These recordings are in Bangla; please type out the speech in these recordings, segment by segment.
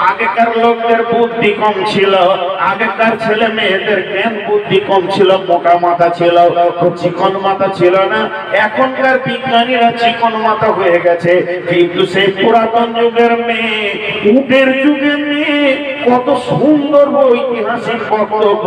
আগেকার লোকদের বুদ্ধি কম ছিল, আগেকার ছেলে মেয়েদের জ্ঞান বুদ্ধি কম ছিল, মোটা মাথা ছিল, চিকন মাথা ছিল না। এখনকার বিজ্ঞানীরা চিকন মাথা হয়ে গেছে, কিন্তু সেই পুরাতন যুগের মেয়ে, উটের যুগের মেয়ে কত সুন্দর ঐতিহাসিক বক্তব্য,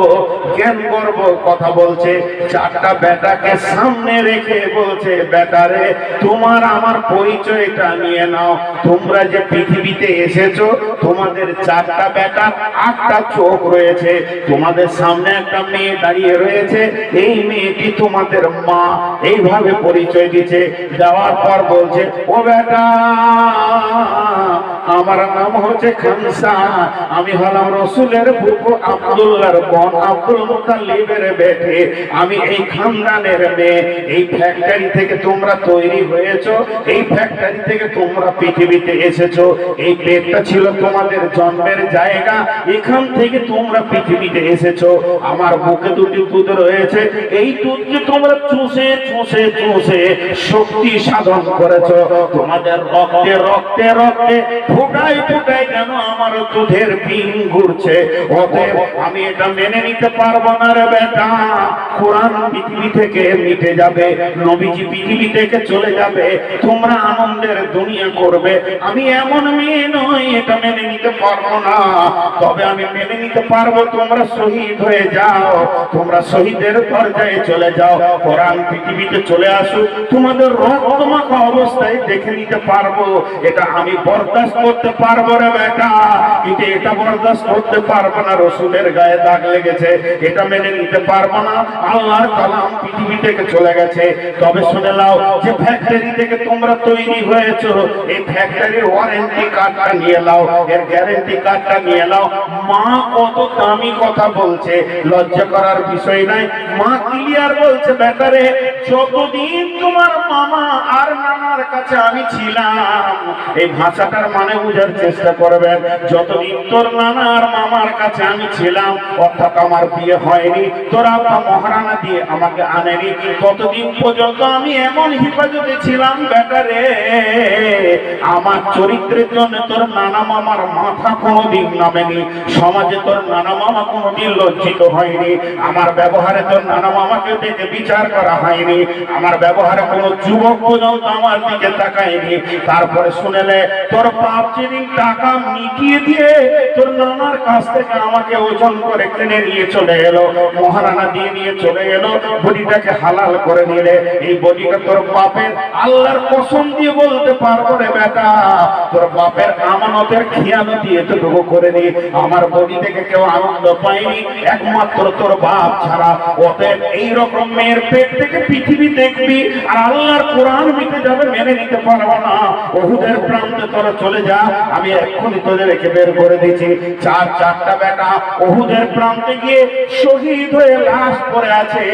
জ্ঞান গর্ব কথা বলছে। চারটা বেটাকে সামনে রেখে বলছে, বেটারে তোমার আমার পরিচয়টা নিয়ে নাও। তোমরা যে পৃথিবীতে এসেছো, তোমাদের চারটা বেটা, আটটা চোখ রয়েছে। তোমাদের সামনে একটা মেয়ে দাঁড়িয়ে রয়েছে, এই মেয়েটি তোমাদের মা। এইভাবে পরিচয় দিচ্ছে। দেওয়ার পর বলছে, ও বেটা আমার নাম হচ্ছে খানসা, আমি হলাম রসুলের ফুফু আব্দুল্লাহর বোন, আব্দুল মুতাল্লিবের বেটে। আমি এই খানদানের মেয়ে। এই ফ্যাক্টরি থেকে তোমরা তৈরি হয়েছো, এই ফ্যাক্টরি থেকে তোমরা পৃথিবীতে এসেছো। এই পেটটা ছিল তোমাদের জন্মের জায়গা, এখান থেকে তোমরা পৃথিবীতে এসেছো। আমার বুকে দুটি দুধ রয়েছে, এই দুধকে তোমরা চুষে চুষে চুষে শক্তি সাধন করেছো। তোমাদের রক্তে রক্তে রক্তে ফুটাই ফুটাই কেন আমার দুধের বিন ঘুরছে। অতএব আমি এটা মেনে নিতে পারবো না রে বেটা। কোরআন পৃথিবী থেকে মিটে যাবে, নবীজি পৃথিবী থেকে চলে যাবে, তোমরা আনন্দের দুনিয়া করবে। আমি এমন মেয়ে নই, এটা মেনে নিতে পারবো না। তবে আমি মেনে নিতে পারবো তোমরা শহীদ হয়ে যাও, তোমরা শহীদের দরজায় চলে যাও। কোরআন পৃথিবীতে চলে আসুক, তোমাদের রক্তমাখা অবস্থায় দেখে নিতে পারবো। এটা আমি বরদাস্ত করতে পারবো রে বেটা, কিন্তু এটা বরদাস্ত করতে পারবো না। রসুলের গায়ে দাগ লেগেছে, এটা মেনে নিতে পারবো না। আল্লাহর কালাম পৃথিবী থেকে চলে গেছে। তবে শুনে নাও, যে ফ্যাক্টরি থেকে তোমরা তৈরি হয়েছো, এই ফ্যাক্টরির ওয়ারেন্টি কার্ডটা নিয়ে নাও, এর গ্যারেন্টি কার্ডটা নিয়ে নাও। মা কত দামি কথা বলছে, লজ্জা করার বিষয় নাই। মা ক্লিয়ার বলছে, বেটারে যতদিন তোমার মামা আর নানার কাছে আমি ছিলাম, এই ভাষাটার মানে বুঝার চেষ্টা করবেন। যতদিন তোর নানা আর মামার কাছে আমি ছিলাম, অর্থাৎ আমার বিয়ে হয়নি, তোর আব্বা মহারানা দিয়ে আমাকে আনেনি, ততদিন পর্যন্ত আমি এমন হিফাজতে ছিলাম বেটারে, আমার চরিত্রের জন্য তোর নানা মামার মাথা কোনোদিন নামেনি। সমাজে তোর নানা মামা কোনোদিন লজ্জিত হয়নি। আমার ব্যবহারে তোর নানা মামাকে দেখে বিচার করা হয়নি। আমার ব্যবহারে কোনো যুবক পর্যন্ত আমার দিকে তাকায়নি। তারপরে শুনেলে তোর বাপ যেদিন টাকা মিটিয়ে দিয়ে তোর নানার কাছ থেকে আমাকে ওজন করে কিনে নিয়ে চলে এলো, মহারানা দিয়ে নিয়ে চলে এলো, বডিটাকে হালাল করে নিলে। এই বডিটা তোর বাপের, আল্লাহর কসম দিয়ে বলতে পারবো রে বেটা, তোর বাপের আমানতের খেয়ানতি এতটুকু করে নি। আমার বডি থেকে কেউ আনন্দ পায়নি, একমাত্র তোর বাপ ছাড়া। অতএব এইরকম মেয়ের পেট থেকে পৃথিবী দেখবি, আর আল্লাহর কোরআন মিটে যাবে, মেনে নিতে পারবো না। ওহুদের প্রান্তে তোরা চলে যা, আমি এক্ষুনি তোদের রেখে বের করে দিচ্ছি। চারটা বেটা ওহুদের প্রান্তে গিয়ে শহীদ হয়ে লাশ পড়ে আছে,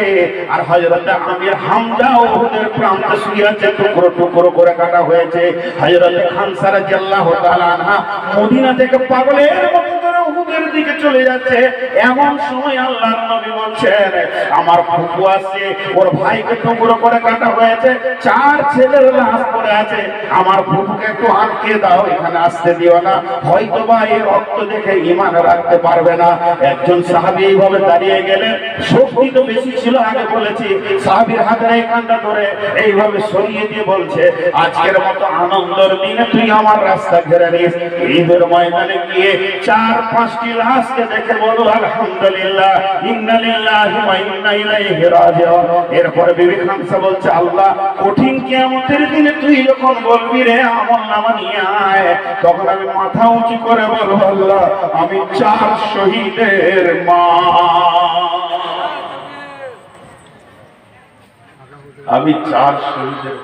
আর হযরত আমির হামজা ওহুদের প্রান্তে শুয়ে আছে, টুকরো টুকরো করে কাটা হয়েছে। হযরত খানসা রাদিয়াল্লাহু তাআলা আনহা মদিনা থেকে পাগলের মতো করে উহুদের দিকে চলে যাচ্ছে। এমন সময় আল্লাহর নবী বলছেন, আমার ফুফু আসছে, ওর ভাইকে টুকরো করে কাটা হয়েছে, চার ছেলের লাশ পড়ে আছে, আমার ফুফুকে একটু আটকে দাও, এখানে আসতে দিও না, হয়তো বা এই রক্ত দেখে ঈমান রাখতে পারবে না। একজন সাহাবী এইভাবে দাঁড়িয়ে গেলেন, শক্তি তো বেশি ছিল, আগে বলেছি। সাহাবীর হাতের এইখানটা ধরে এইভাবে সরিয়ে দিয়ে বলছে, আজকের মতো আনন্দের দিনে তুই আমার রাস্তা ঘেরে নিস। ঈদের ময়দানে গিয়ে 4-5টি লাশকে দেখে বলো আলহামদুলিল্লাহ, ইন্না লিল্লাহি ওয়া ইন্না ইলাইহি রাজিউন। এরপরে বিবি খানসা বলছে, আল্লাহ কঠিন কিয়ামতের দিনে তুই যখন বলবি রে আমলনামা নিয়ে আয়, তখন আমি মাথা উঁচু করে বলবো, আল্লাহ আমি 4 শহীদের মা, আমি 4 শহীদের।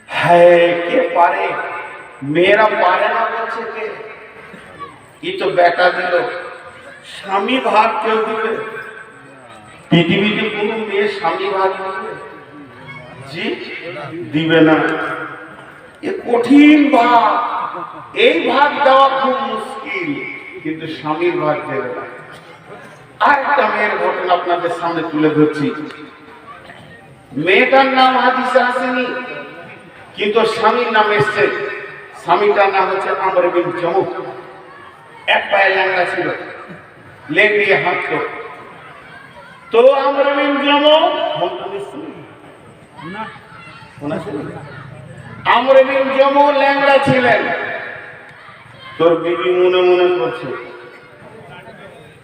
হ্যাঁ, কে পারে? মেয়েরা পারে না বলছে কে? কি তো বেটা দিল, স্বামী ভাগ কেউ দিবে? পৃথিবীতে কোন মেয়ে স্বামী ভাগ দিবে? জি দিবে না। এ কঠিন ভাগ, এই ভাগ দেওয়া খুব মুশকিল, কিন্তু স্বামীর ভাগ দেবে না। আরেকটা মেয়ের ঘটনা আপনাদের সামনে তুলে ধরছি। মেয়েটার নাম হাদিসে আসেনি, কিন্তু স্বামীর নাম এসছে। স্বামীটার নাম হচ্ছে আমর বিন জামুহ। এক পায়ে ল্যাংড়া ছিল, লেংড়িয়ে হাঁটতো। তো আমর বিন জামুহ আমর বিন জামুহ ল্যাংড়া ছিলেন। তোর বিবি মনে মনে করছে,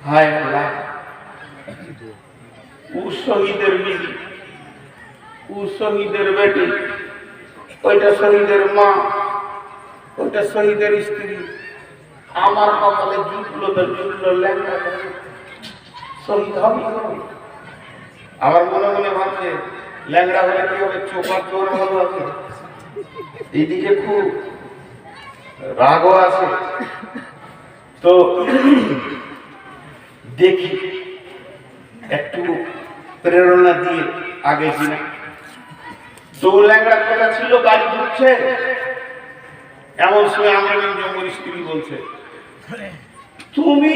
হায় আল্লাহ, ও শহীদের বিবি, ও শহীদের বেটি, ওইটা শহীদের মা, ওইটা শহীদের স্ত্রী, আমার কপালে জুটলো তো জুটলো, ল্যাংড়া শহীদ হবে। আমার মনে মনে ভাবছে, ল্যাংড়া হলে কি হবে, চোপার জোর ভালো আছে, এইদিকে খুব রাগও আছে। তো দেখি একটু প্রেরণা দিয়ে আগে কিনা। তো ল্যাংড়া কথা ছিল, গাড়ি ঢুকছে, এমন সময় আমার স্ত্রী বলছে, তুমি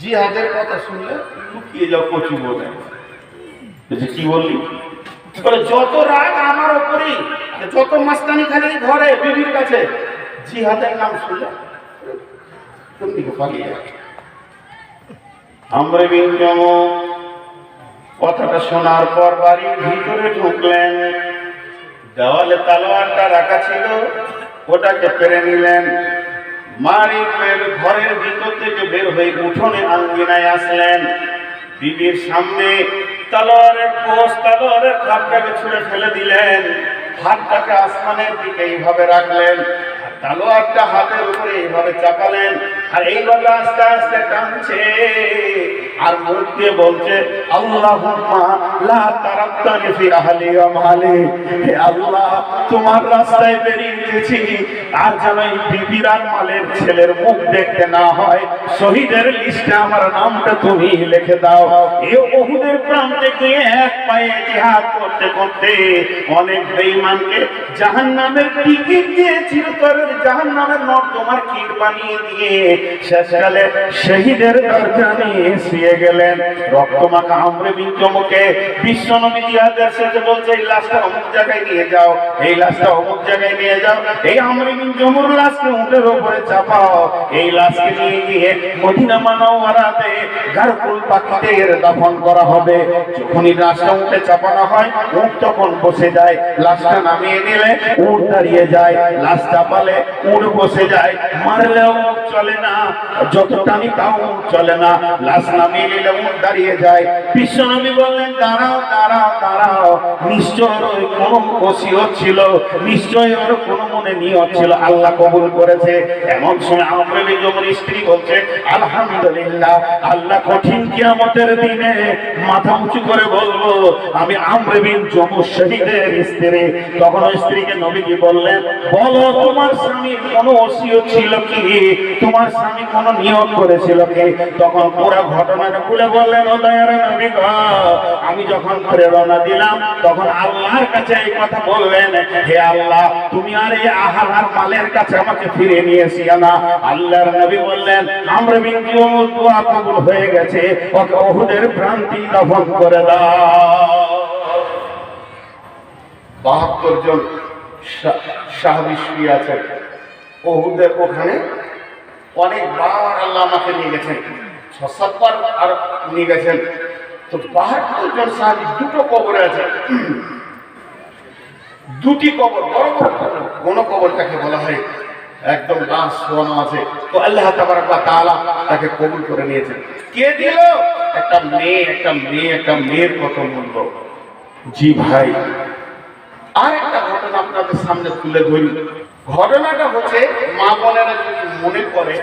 জিহাদের কথা শুনলে লুকিয়ে যাও কচি বলে। কি বললি? যত রাগ আমার ওপরেই, যত মাস্তানি খালি ঘরে বিবির কাছে, জিহাদের নাম শুনলে কোন দিকে পালিয়ে যায়। আমর বিন জামুহ কথাটা শোনার পর বাড়ির ভিতরে ঢুকলেন। দেওয়ালে তলোয়ারটা রাখা ছিল, ওটাকে পেরে নিলেন। ঘরের ভিতর থেকে বের হয়ে উঠোনে আঙ্গিনায় আসলেন। বিবির সামনে তলোয়ারের কোষ, তলোয়ারের খাপটাকে ছুঁড়ে ফেলে দিলেন। হাতটাকে আসমানের দিকে এইভাবে রাখলেন, আর তলোয়ারটা হাতের উপরে এইভাবে চাপালেন, আর এইভাবে আস্তে আস্তে টানছে, আর মুখ দিয়ে বলছে, আল্লাহুম্মা লা তারাক্তানি ফি আহলি ওয়া মালি। হে আল্লাহ, তোমার রাস্তায় বেরিয়ে গেছি, আর যেন এই বিবির আর মালের ছেলের মুখ দেখতে না হয়। শহীদের লিস্টে আমার নামটা তুমি লিখে দাও। এই উহুদের প্রান্তে গিয়ে এক পায়ে জিহাদ করতে করতে অনেক বেঈমানকে জাহান্নামের টিকিট দিয়ে চিরতরের জাহান্নামের নর্দমার কীট বানিয়ে দিয়ে শেষকালে শহীদের দরজা নিয়ে শুয়ে গেলেন। রক্তমাখা আমর বিন জামুহকে বিশ্বনবী জিহাদের শেষে বলছে, এই লাশটা অমুক জায়গায় নিয়ে যাও, এই লাশটা অমুক জায়গায় নিয়ে যাও। এই আমর বিন জামুহর লাশকে উটের উপরে চাপাও, এই লাশকে নিয়ে গিয়ে মদিনা মুনাওয়ারাতে গারকুল বাকিদের দাফন করা হবে। যখনই লাশটা উঠে চাপানো হয়, উট তখন বসে যায়। লাশটা নামিয়ে নিলে উট দাঁড়িয়ে যায়, লাশ চাপালে উট বসে যায়। মারলেও চলে না, যত টানি তাও চলে না। লাশ নামিয়ে নিলে উট দাঁড়িয়ে যায়। বিশ্বনবী বললেন, দাঁড়াও দাঁড়াও দাঁড়াও, নিশ্চয় ওর কোনো ওসিয়ত ছিল, নিশ্চয় ওর কোনো মনে নিয়ত ছিল, আল্লাহ কবুল করেছে। এমন সময় আমর বিন জামুহর স্ত্রী বলছে, আলহামদুলিল্লাহ, আল্লাহ কঠিন কিয়ামতের দিনে মাথা উঁচু করে বলবো, আমি আমর বিন জামুহ শহীদের স্ত্রী। তখন স্ত্রীকে নবীজি বললেন, বলো তোমার স্বামীর কোনো ওসিয়ত ছিল কি, তোমার স্বামী কোনো নিয়ত করেছিল কি? তখন পুরো ঘটনাটা খুলে বললেন, ও দয়ার নবী গো, আমি যখন প্রেরণা দিলাম তখন আল্লাহর কাছে এই কথা বললেন, হে আল্লাহ, তুমি আর এই আহার মালের কাছে আমাকে ফিরে নিয়ে এসিও না। আল্লাহর নবী বললেন, আমর বিন জামুহ দোয়া কবুল হয়ে গেছে, ওকে উহুদের প্রান্তে দাফন করে দাও। 72 জন সাহাবী শুয়ে আছেন উহুদের ওখানে। অনেকবার আল্লাহ আমাকে নিয়ে গেছেন, 6-7 বার আর নিয়ে গেছেন। তো 72 জন সাহাবী দুটো কবরে আছে, দুটি কবর, বড় বড় কবর। কোন কবরটাকে বলা হয় একদম লাশ শোয়ানো আছে। তো আল্লাহ তাবারক ওয়া তাআলা তাকে কবুল করে নিয়েছেন। কে দিল? একটা মেয়ে, একটা মেয়ে, একটা মেয়ের কত মূল্য। জি ভাই, আর একটা ঘটনা আপনাদের সামনে তুলে ধরি। ঘটনাটা হচ্ছে, মা বোনেরা যদি মনে করে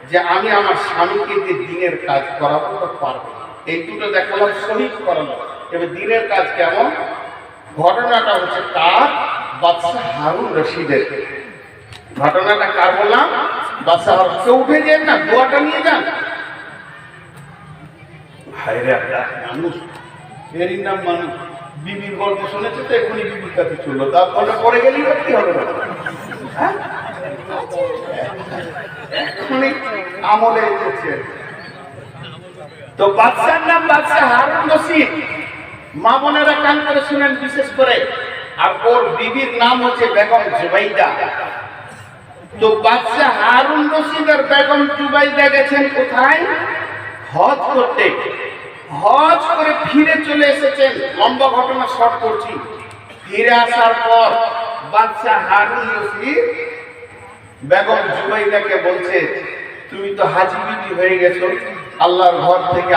যে আমি আমার স্বামীকে দিয়ে দিনের কাজ করাবো, তো পারবো। এই দুটো দেখালাম, শহীদ করালাম। এবার দিনের কাজ কেমন? ঘটনাটা হচ্ছে কার? বাদশা হারুন রশিদের। ঘটনাটা কার বললাম? বাদশা হারুন। কেউ উঠে যান না, দোয়াটা নিয়ে যান। ভাইরে মানুষ, এরই নাম মানুষ। বিবির গল্প শুনেছে তো এখনই বিবির কাছে চললো, তার গল্প পরে গেলেই বা কি হবে? এখনই আমলে এসেছে। তো বাদশার নাম বাদশা হারুন রশিদ। মা বোনেরা কান করে শুনেন বিশেষ করে। আর ওর বিবির নাম হচ্ছে বেগম জুবাইদা। তো বাদশা হারুন রশিদ আর বেগম জুবাইদা গেছেন কোথায়? হজ করতে। হজ করে ফিরে চলে এসেছেন, লম্বা ঘটনা শর্ট করছি। ফিরে আসার পর বাদশা হারুন রশিদ বেগম জুবাইদাকে বলছে, তুমি তো হাজি বিবি হয়ে গেছো, আল্লাহর ঘর থেকে